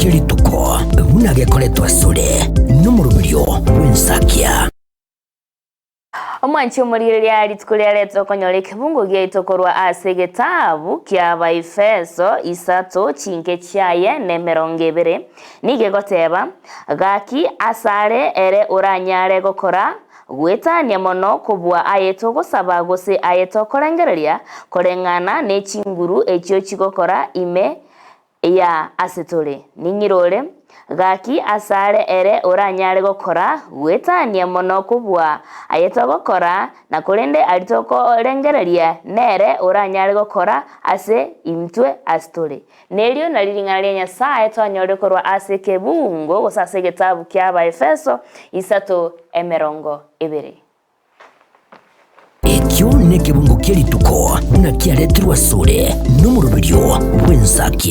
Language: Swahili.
kirituko bunagekoretwa sore n'umurubirio w'insakia omwanchi omuriria ritukuria leto konyore kibungo gyaitokorwa ase gitabu kya Baefeso 3 chinke chaye ne 20 nigegoteba gaki asare ere uranyare gokora gwetania mono kubwa ayeto gusaba gose ayeto korengereria korengana ne chinguru ekyo chigokora ime ya asetore ningirore gaki asare ere uranyare gokora gwetania mono kubwa ayeto gokora na kurende aritoko rengereria nere uranyare gokora ase imtwe astore nerio nariringana ria Nyasaye twanyore korwa ase kebungo gosase gitabu kya Baefeso 3:20 ekyo ne kebungo kirituko na kiaretirwa sore n'umurubirio w'insakia.